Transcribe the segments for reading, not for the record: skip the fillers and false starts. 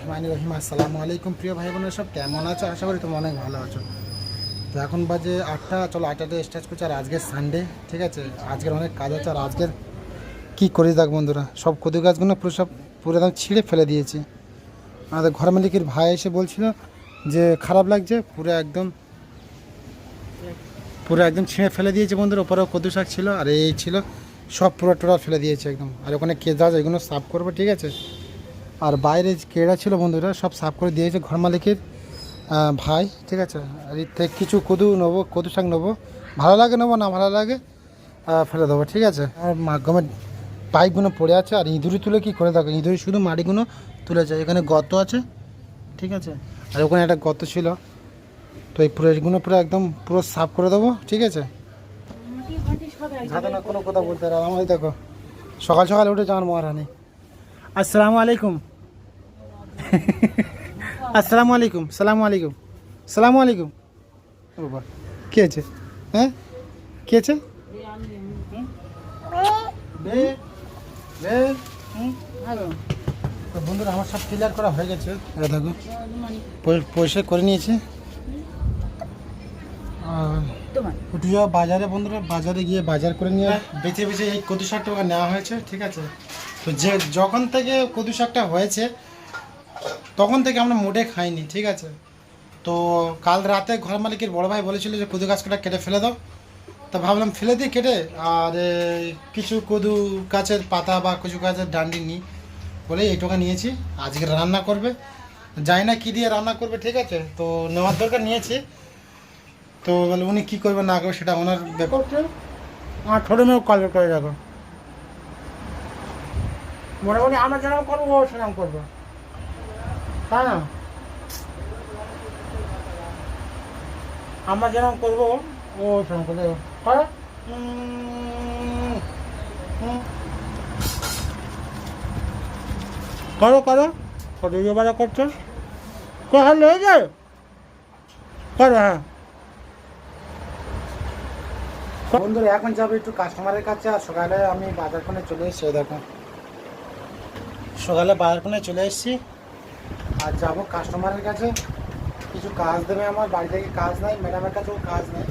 রহিম আসসালামু আলাইকুম প্রিয় ভাই বোনেরা সব কেমন আছো? আশা করি তোমরা অনেক ভালো আছো। তো এখন বাজে 8টা, চলো 8টাতে স্টার্ট করছি। আর আজকের সানডে, ঠিক আছে, আজকের অনেক কাজ আছে। আর আজকের কী করি দেখ বন্ধুরা, সব কদু গাছগুলো পুরো একদম ছিঁড়ে ফেলে দিয়েছি। আমাদের ঘর মালিকের ভাই এসে বলছিল যে খারাপ লাগছে, পুরো একদম ছিঁড়ে ফেলে দিয়েছে বন্ধুরা। ওপরেও কদু শাক ছিল আর এই ছিল, সব পুরো টোটা ফেলে দিয়েছে একদম। আর ওখানে কেজা এগুলো সাফ করবো, ঠিক আছে। আর বাইরে কেড়া ছিল বন্ধুরা, সব সাফ করে দিয়েছে ঘর মালিকের ভাই, ঠিক আছে। আর এর থেকে কিছু কদু নেবো, কদু শাক নেবো, ভালো লাগে নেবো, না ভালো লাগে ফেলে দেবো, ঠিক আছে। আর মাধ্যমের পাইপগুলো পড়ে আছে। আর ইঁদুরি তুলে কী করে দেখো, ইঁদুরি শুধু মাটিগুলো তুলেছে। এখানে গর্ত আছে, ঠিক আছে। আর ওখানে একটা গর্ত ছিল, তো এই পুরো এগুলো পুরো সাফ করে দেবো, ঠিক আছে। যাতে না কোনো কথা বলতে আর আমাদের দেখো সকাল সকাল উঠে যাওয়ার মহারানি। আসসালামু আলাইকুম। আসসালামু আলাইকুম, সালামু আলাইকুম, সালামু আলাইকুম। বাবা কী আছে? হ্যাঁ কী আছে? তো বন্ধুরা আমার সব ক্লিয়ার করা হয়ে গেছে, দেখো পরিষ্কার করে নিয়েছি। উঠে যাওয়া বাজারে বন্ধুরা, বাজারে গিয়ে বাজার করে নিয়ে বেছে বেছে এই কদু শাকটা নেওয়া হয়েছে, ঠিক আছে। তো যখন থেকে কদু শাকটা হয়েছে তখন থেকে আমরা মোটে খাইনি, ঠিক আছে। তো কাল রাতে ঘর মালিকের বড় ভাই বলেছিল যে কদু গাছটা কেটে ফেলে দাও। তা ভাবলাম ফেলে দিই কেটে, আর কিছু কদু গাছের পাতা বা কচু গাছের ডান্ডি নিই বলে এইটুকু নিয়েছি। আজকে রান্না করবে, জানি না কী দিয়ে রান্না করবে, ঠিক আছে। তো নেওয়ার দরকার নিয়েছি। তো বলে উনি কী করবে না করবে সেটা ওনার ব্যাপার। আমার ছোটো মেয়েও কল করে দেখো, মোটামুটি আমরা যেরকম করবো ও সেরকম করবো, তাই না? আমরা যেরকম করবো ও সেরকম করবে। করো করো করো কত ইয়ে বাজা করছো, কোথায় লেগে যায় করো। হ্যাঁ বন্ধুরা এখন যাবো একটু কাস্টমারের কাছে। আর সকালে আমি বাজার কোণে চলে এসেছি, দেখো সকালে বাজার কোণে চলে এসেছি। আর যাবো কাস্টমারের কাছে, কিছু কাজ দেবে আমার বাড়ি থেকে, কাজ নাই, ম্যাডামের কাছেও কাজ নেই।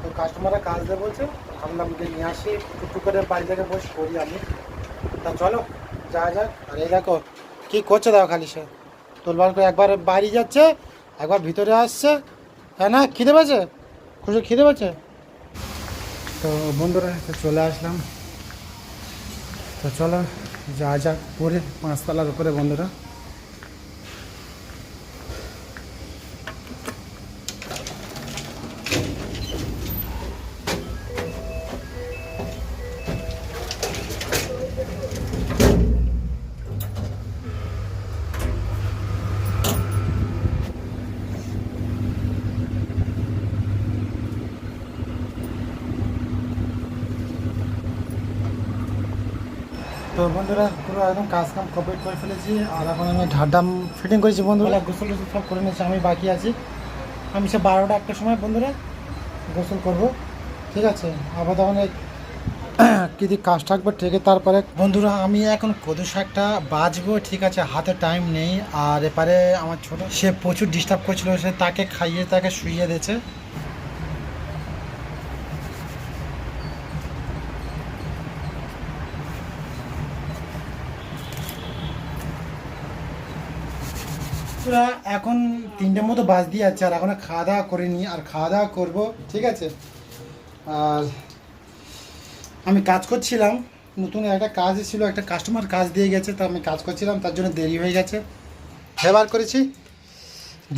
তো কাস্টমাররা কাজ দেবে বলছে, ভাবলাম যে নিয়ে আসি টুকটুক করে বাড়ি থেকে বসে করি আমি। তা চলো যা যাক। আর এই দেখো কী করছে দেখো, খালি সে তোলবার করে একবার বাইরে যাচ্ছে, একবার ভিতরে আসছে। হ্যাঁ না খিদে পেয়েছে, খুশি খিদে পেয়েছে। তো বন্ধুরা চলে আসলাম। তো চলো যা যাক পরে 5তলার উপরে বন্ধুরা। তো বন্ধুরা পুরো একদম কাজ কাম কমপ্লিট করে ফেলেছি। আর এখন আমি ঢাড্ডাম ফিটিং করেছি বন্ধুরা, গোসল টোসল সব করে নিয়েছি। আমি বাকি আছি, আমি সে 12টা 1টার সময় বন্ধুরা গোসল করব, ঠিক আছে। আবার তখন যদি কাজ থাকবে ঠিক তারপরে বন্ধুরা আমি এখন কদু শাকটা বাজবো, ঠিক আছে। হাতে টাইম নেই। আর এপারে আমার ছোট সে প্রচুর ডিস্টার্ব করছিল, সে তাকে খাইয়ে তাকে শুইয়ে দিয়েছে। এখন 3টের মতো বাজ দিয়ে যাচ্ছে, আর এখন খাওয়া দাওয়া করিনি, আর খাওয়া দাওয়া করবো, ঠিক আছে। আর আমি কাজ করছিলাম, নতুন একটা কাজ ছিল, একটা কাস্টমার কাজ দিয়ে গেছে, তো আমি কাজ করছিলাম, তার জন্য দেরি হয়ে গেছে। ব্যবহার করেছি,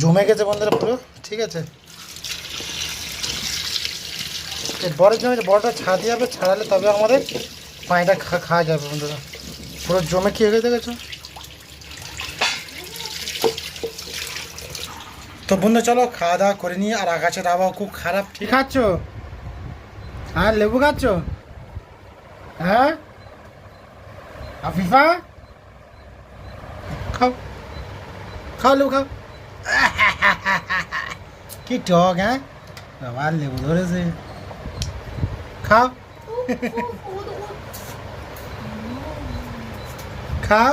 জমে গেছে বন্ধুরা পুরো, ঠিক আছে। এই বড়ের জন্য বড়টা ছাড়িয়ে যাবে, ছাড়ালে তবে আমাদের পানিটা খাওয়া যাবে বন্ধুরা। পুরো জমে কি হয়ে গেছে দেখেছো। তো বন্ধু চলো খাওয়া দাওয়া করে নিই। আর আকাশের আবহাওয়া খুব খারাপ, ঠিক খাচ্ছ? হ্যাঁ লেবু খাচ্ছ? হ্যাঁ আফিফা খাও, খাও লেবু খাও। কি টক, হ্যাঁ আবার লেবু ধরেছে, খাও খাও।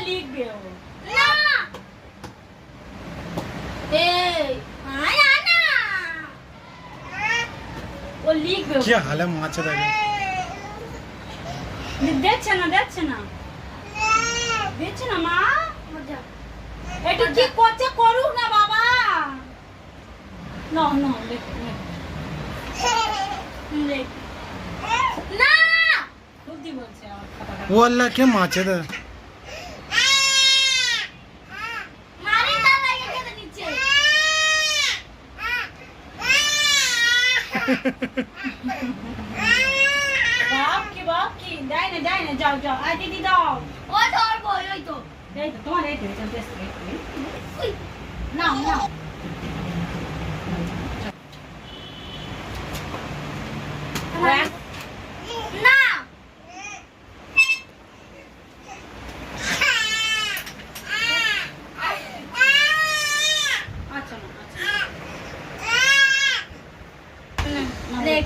লিখবে ও। না এই আয় না ও লিখবে ও। কি হালে মাছে দেখে দেখছে না দেখছে না দেখছে না মা মজা একটু কি করছে করুক না বাবা না না লেখ লেখ না বুদ্ধি বলছে আমার খাতা ও আল্লাহ কে মাছে দে মারি না লাগে খেতে নিচে বাপ কি দেয় না যাও যাও আই দিদি দাও ও তোর বই ওই তো এই তো তোমার এই তো চলতে উই নাও নাও না আচ্ছা না আচ্ছা দেখ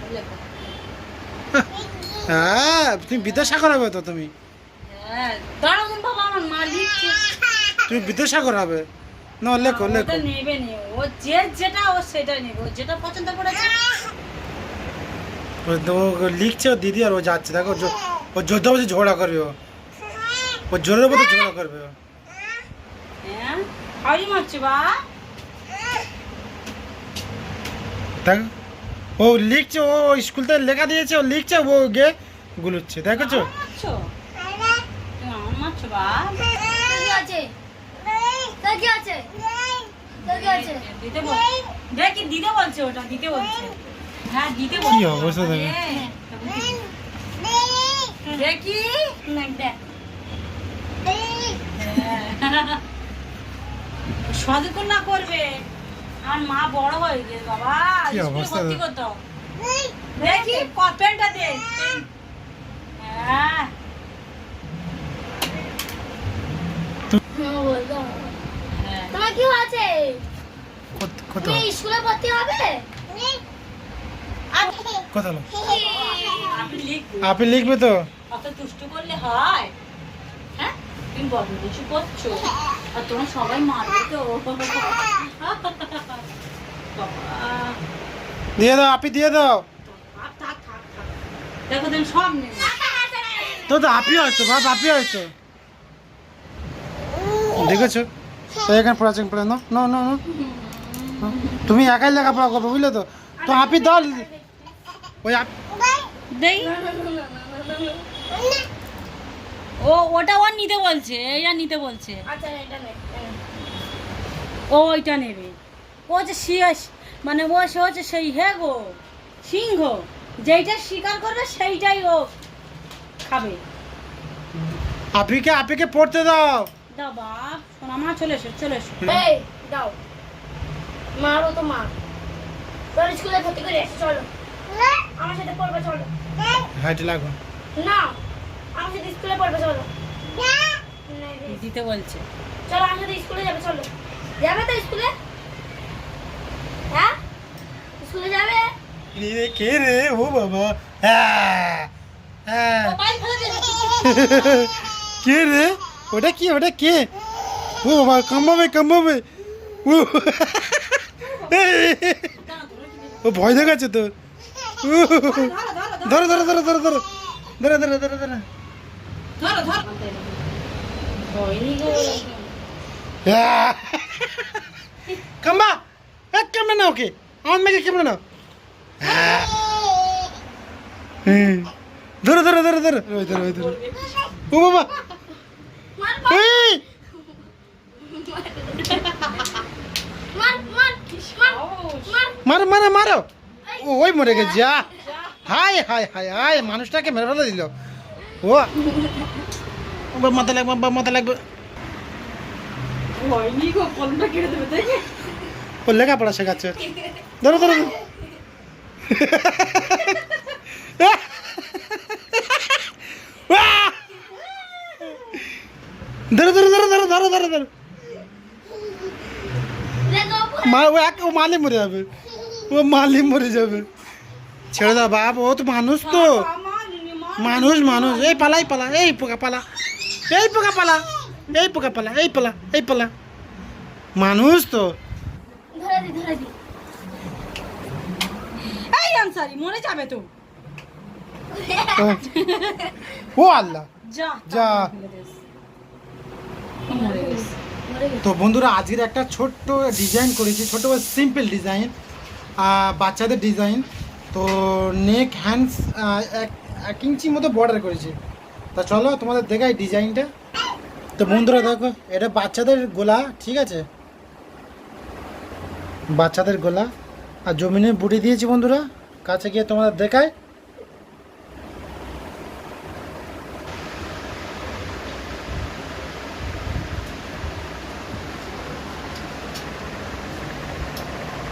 হ্যাঁ তুমি বিদেশা করাবে তো তুমি হ্যাঁ দাঁড়াও তুমি বাবা আমার মা লিখছে তুমি বিদেশা করাবে না লেখো লেখো ওটা নেবে নি ও যেটা ও সেটা নেবে ও যেটা পছন্দ করেছে ও লিখছে ও দিদি আর ও যাচ্ছে দেখো ও যোদ্ধা বসে ঝগড়া করবে ও জোরের মতো ঝগড়া করবে হ্যাঁ হাড়ি মারছে বা দেখো ও লিখছে ও স্কুল থেকে লেখা দিয়েছে ও লিখছে ও গে গুলোচ্ছে দেখেছো মারছো তুমি আমার মারছো বা কি আছে তোর কি আছে তোর কি আছে দিতে বল দেখি দিতে বলছে ওটা দিতে বলছে হ্যাঁ দিতে কি বলছে অবস্থা দেখো। দেখি না দেখ সদুকুন না করবে আর মা বড় হয়ে গেছে বাবা কি স্কুলে অবস্থা ভর্তি দেখো। করতে হবে। দেখি পেনটা দে হ্যাঁ বলতো হ্যাঁ। তোমার কি আছে কত তুমি স্কুলে ভর্তি হবে কথা আপনি লিখবে আপনি লিখবে তো অত দুষ্টু করলে হয় হ্যাঁ তুমি বড় কিছু করছো আর তোমরা সবাই মারবে তো বাবা, দিয়ে দাও আপনি দিয়ে দাও থাক, থাক, থাক, থাক। দেখো তুমি সব নেবে তো তো আপনি হয়তো বাপ আপনি হয়তো দেখেছো তো এখানে পড়াচ্ছেন পড়ে নাও না না না তুমি একাই লেখাপড়া করবে বুঝলে তো তো আপনি দাও ওই দেই ও ওটা ও নিতে বলছে এইটা নিতে বলছে আচ্ছা এটা নে ও ওইটা নেবে ও যে মানে ও সে হচ্ছে সেই হে গো সিংহ যেইটা শিকার করবে সেইটাই ও খাবে আপনি পড়তে দাও দাও বাপ সোনা মা চলে এসো চলে এসো এই দাও মারো তো মার তোর স্কুলে ভর্তি করে এসে চলো আমার সাথে পড়বে চলো হাইটে লাগো না আমার সাথে স্কুলে পড়বে চলো নাই রে। দিতে বলছে চলো আমার সাথে স্কুলে যাবে চলো যাবে তো স্কুলে হ্যাঁ স্কুলে যাবে রে কে রে ও বাবা হ্যাঁ হ্যাঁ পাই ফেলে দে কে রে ওটা কে ও বাবা কামবাবে ও ও ভয় দেখাচ্ছে তো ধরো ধরো ধরো ধরো ধরো ধরো ধরো ধরো ধরো ধরো ধরো হয়নি গো কাম্বা এক কেমনে নাও কে আমার মেয়েকে কেমনে নাও ধরো ধরো ধরো ধরো ওই ধরো ওই ধরো ও বাবা মার এই মার মার মার মারো মারো মারো ও ওই মরে গেছে যা হাই হাই হাই হাই মানুষটাকে মেরে ফেলে দিল ও মাথা লাগবে মাথা লাগবে হয়নি গো কলমটা কেটে দেবে দেখি ও লেখাপড়া শেখাচ্ছে ধরো ধরো ধরো। ধরো ধরো ধরো ধরো ধরো ধরো ধরো লেগো ও মালি মরে যাবে ও মালি মরে যাবে ছেড়ে দাও বাপ ও তো মানুষ তো মানুষ মানুষ এই পালাই পালা এই পোকা পালা এই পোকা পালা, এই পালা, এই পালা। মানুষ তো ধরে দি এই আনসারি মরে যাবে তো। ও আল্লাহ, যা যা। ফেলে দিস। মরে গেছে। তো বন্ধুরা আজকের একটা ছোট্ট ডিজাইন করেছি, ছোট সিম্পল ডিজাইন, বাচ্চাদের ডিজাইন। তো নেক হ্যান্ডস 1 ইঞ্চি মতো বর্ডার করেছি। তা চলো তোমাদের দেখাই ডিজাইনটা। তো বন্ধুরা দেখো, এটা বাচ্চাদের গলা, ঠিক আছে, বাচ্চাদের গলা। আর জমিনে বুটি দিয়েছি বন্ধুরা, কাছে গিয়ে তোমাদের দেখায়।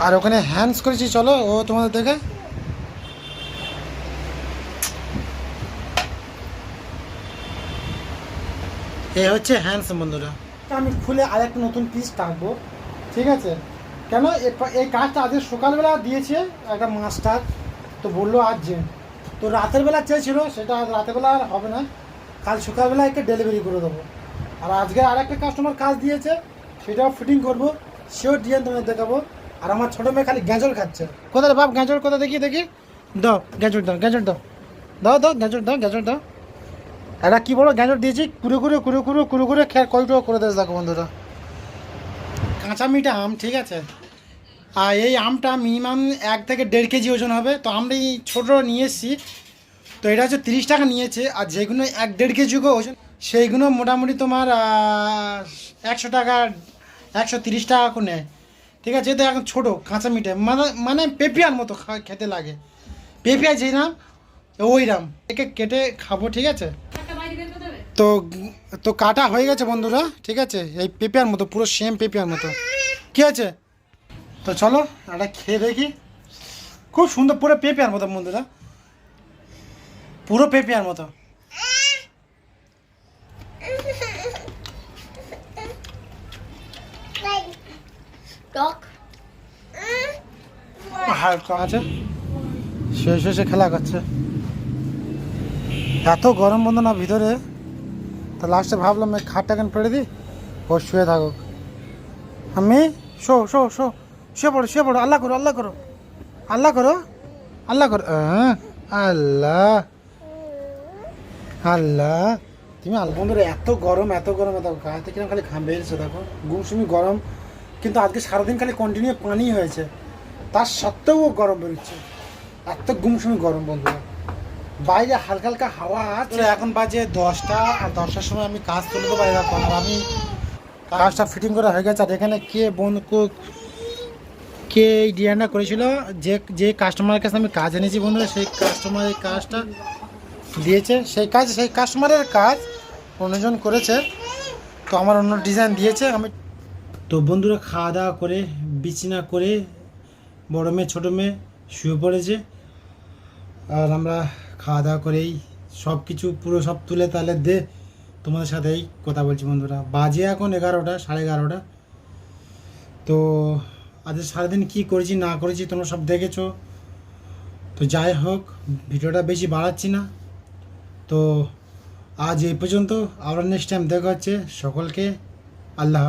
আর ওখানে হ্যান্ডস করেছি, চলো ও তোমাদের দেখায়। এ হচ্ছে হ্যান্ডস বন্ধুরা। আমি খুলে আর একটা নতুন পিস টাকবো, ঠিক আছে। কেন এই কাজটা আজকে সকালবেলা দিয়েছে একটা মাস্টার, তো বললো আজ তো রাতের বেলা চেয়েছিল, সেটা আজ রাতের বেলা আর হবে না, কাল সকালবেলা একে ডেলিভারি করে দেবো। আর আজকে আর একটা কাস্টমার কাজ দিয়েছে, সেটাও ফিটিং করবো, সেও ডিজাইন তোমাদের দেখাবো। আর আমার ছোটো মেয়ে খালি গ্যাঁজল খাচ্ছে। কোথায় বাপ গ্যাঁজল, কোথায় দেখি দেখি, দাও গ্যাঁজল দাও, গ্যাঁজল দাও, দাও দাও গ্যাঁজল দাও, গ্যাঁজল দাও। একটা কী বড়ো গ্যাঁজল দিয়েছি, কুড়ে কয়টা করে দেয় দেখো বন্ধুরা। কাঁচা মিঠা আম, ঠিক আছে। আর এই আমটা মিনিমাম 1 থেকে 1.5 কেজি ওজন হবে। তো আমরা এই ছোটো নিয়ে এসেছি, তো এটা হচ্ছে 30 টাকা নিয়েছে। আর যেগুলো 1-1.5 কেজি ওজন, সেইগুলো মোটামুটি তোমার 100 টাকা, 130 টাকা করে নেয়, ঠিক আছে। এটা এখন ছোটো কাঁচা মিঠা, মানে পেঁপিয়ার মতো খেতে লাগে, পেঁপিয়া যেই নাম ওই রাম, একে কেটে খাবো, ঠিক আছে। তো তো কাটা হয়ে গেছে বন্ধুরা, ঠিক আছে। এই পেঁপিয়ার মতো, পুরো সেম পেঁপিয়ার মতো, কী আছে। তো চলো একটা খেয়ে দেখি। খুব সুন্দর, পুরো পেঁপিয়ার মতো বন্ধুরা, পুরো পেঁপিয়ার মতো। টক হালকা আছে, শেষে খেলা করছে। এত গরম বন্ধু না ভিতরে, তো লাস্টে ভাবলাম এই খাটটা কেন পেড়ে দিই, ও শুয়ে থাকুক। আমি শুয়ে পড়ো, আল্লাহ করো, আল্লাহ করো, আল্লাহ করো, আল্লাহ করো। আল্লাহ আল্লাহ, তুমি বন্ধুরা এত গরম, এত গায়ে থেকে খালি ঘাম বেরিয়েছে দেখো, গুমসুমি গরম। কিন্তু আজকে সারাদিন খালি কন্টিনিউ পানি হয়েছে, তার সত্ত্বেও গরম বেরোচ্ছে, এত গুমসুমি গরম বন্ধুরা। বাইরে হালকা হালকা হাওয়া আছে। এখন বাজে 10টা, আর 10টার সময় আমি কাজ তুলে দেবো এরকম। আর আমি কাজটা ফিটিং করা হয়ে গেছে। আর এখানে কে এই ডিজাইনটা করেছিল, যে কাস্টমারের কাছে আমি কাজ এনেছি বন্ধুরা, সেই কাস্টমারের কাজটা দিয়েছে, সেই কাস্টমারের কাজ অন্যজন করেছে। তো আমার অন্য ডিজাইন দিয়েছে। আমি তো বন্ধুরা খাওয়া দাওয়া করে বিছানা করে বড় মেয়ে ছোটো মেয়ে শুয়ে পড়েছে। আর আমরা খাওয়া দাওয়া করেই সব কিছু পুরো সব তুলে তালে তোমাদের সাথেই কথা বলছি বন্ধুরা। বাজে এখন 11টা, 11:30। তো আজ সারাদিন কী করেছি না করেছি তোমরা সব দেখেছো। তো যাই হোক, ভিডিওটা বেশি বাড়াচ্ছি না। তো আজ এই পর্যন্ত, আবার নেক্সট টাইম দেখা হচ্ছে। সকলকে আল্লাহ।